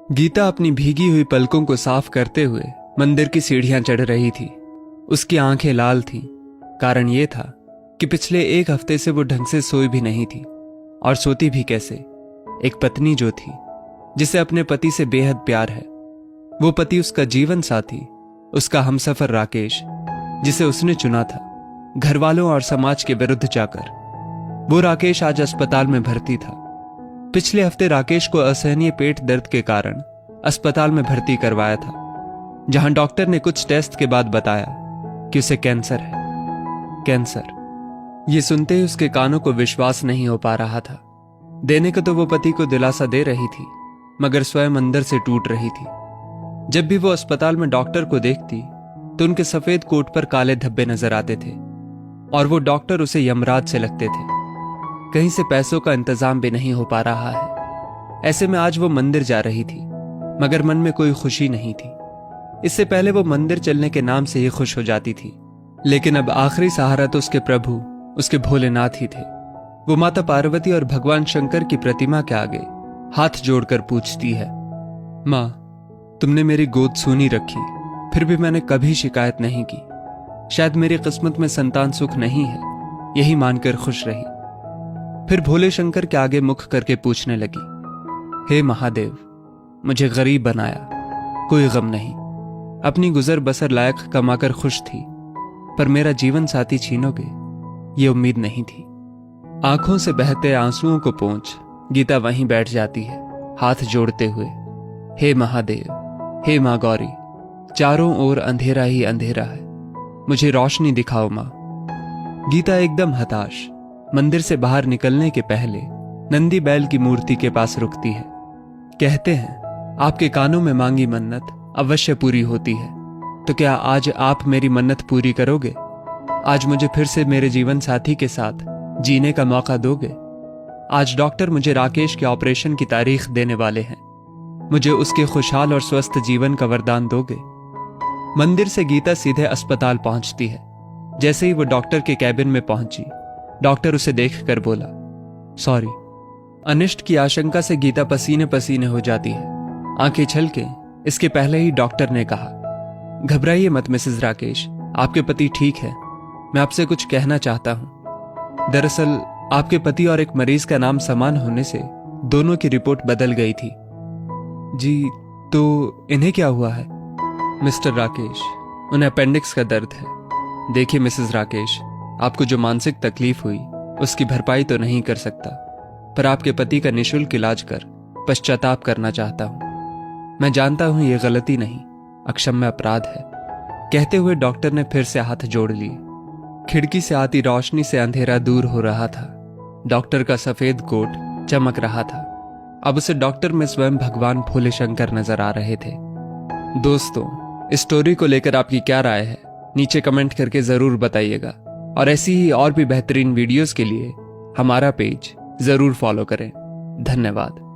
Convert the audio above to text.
गीता अपनी भीगी हुई पलकों को साफ करते हुए मंदिर की सीढ़ियां चढ़ रही थी। उसकी आंखें लाल थीं। कारण यह था कि पिछले एक हफ्ते से वो ढंग से सोई भी नहीं थी, और सोती भी कैसे। एक पत्नी जो थी, जिसे अपने पति से बेहद प्यार है, वो पति उसका जीवन साथी, उसका हमसफर राकेश, जिसे उसने चुना था घर वालों और समाज के विरुद्ध जाकर। वो राकेश आज अस्पताल में भर्ती था। पिछले हफ्ते राकेश को असहनीय पेट दर्द के कारण अस्पताल में भर्ती करवाया था, जहां डॉक्टर ने कुछ टेस्ट के बाद बताया कि उसे कैंसर है। कैंसर, ये सुनते ही उसके कानों को विश्वास नहीं हो पा रहा था। देने को तो वो पति को दिलासा दे रही थी, मगर स्वयं अंदर से टूट रही थी। जब भी वो अस्पताल में डॉक्टर को देखती तो उनके सफेद कोट पर काले धब्बे नजर आते थे, और वो डॉक्टर उसे यमराज से लगते थे। कहीं से पैसों का इंतजाम भी नहीं हो पा रहा है। ऐसे में आज वो मंदिर जा रही थी, मगर मन में कोई खुशी नहीं थी। इससे पहले वो मंदिर चलने के नाम से ही खुश हो जाती थी, लेकिन अब आखिरी सहारा तो उसके प्रभु, उसके भोलेनाथ ही थे। वो माता पार्वती और भगवान शंकर की प्रतिमा के आगे हाथ जोड़कर पूछती है, माँ, तुमने मेरी गोद सूनी रखी, फिर भी मैंने कभी शिकायत नहीं की। शायद मेरी किस्मत में संतान सुख नहीं है, यही मानकर खुश रही। फिर भोले शंकर के आगे मुख करके पूछने लगी, हे महादेव, मुझे गरीब बनाया, कोई गम नहीं, अपनी गुजर बसर लायक कमाकर खुश थी, पर मेरा जीवन साथी छीनोगे, ये उम्मीद नहीं थी। आंखों से बहते आंसुओं को पोंछ गीता वहीं बैठ जाती है, हाथ जोड़ते हुए। हे महादेव, हे माँ गौरी, चारों ओर अंधेरा ही अंधेरा है, मुझे रोशनी दिखाओ माँ। गीता एकदम हताश मंदिर से बाहर निकलने के पहले नंदी बैल की मूर्ति के पास रुकती है। कहते हैं, आपके कानों में मांगी मन्नत अवश्य पूरी होती है, तो क्या आज आप मेरी मन्नत पूरी करोगे? आज मुझे फिर से मेरे जीवन साथी के साथ जीने का मौका दोगे? आज डॉक्टर मुझे राकेश के ऑपरेशन की तारीख देने वाले हैं, मुझे उसके खुशहाल और स्वस्थ जीवन का वरदान दोगे? मंदिर से गीता सीधे अस्पताल पहुंचती है। जैसे ही वो डॉक्टर के कैबिन में पहुंची, डॉक्टर उसे देखकर बोला, सॉरी। अनिष्ट की आशंका से गीता पसीने पसीने हो जाती है, आंखें छलके। इसके पहले ही डॉक्टर ने कहा, घबराइए मत मिसेस राकेश, आपके पति ठीक है, मैं आपसे कुछ कहना चाहता हूं। दरअसल आपके पति और एक मरीज का नाम समान होने से दोनों की रिपोर्ट बदल गई थी। जी, तो इन्हें क्या हुआ है? मिस्टर राकेश, उन्हें अपेंडिक्स का दर्द है। देखिए मिसेस राकेश, आपको जो मानसिक तकलीफ हुई उसकी भरपाई तो नहीं कर सकता, पर आपके पति का निःशुल्क इलाज कर पश्चाताप करना चाहता हूं। मैं जानता हूं ये गलती नहीं, अक्षम्य अपराध है। कहते हुए डॉक्टर ने फिर से हाथ जोड़ लिए। खिड़की से आती रोशनी से अंधेरा दूर हो रहा था। डॉक्टर का सफेद कोट चमक रहा था। अब उसे डॉक्टर में स्वयं भगवान भोले शंकर नजर आ रहे थे। दोस्तों, इस स्टोरी को लेकर आपकी क्या राय है, नीचे कमेंट करके जरूर बताइएगा, और ऐसी ही और भी बेहतरीन वीडियोस के लिए हमारा पेज जरूर फॉलो करें। धन्यवाद।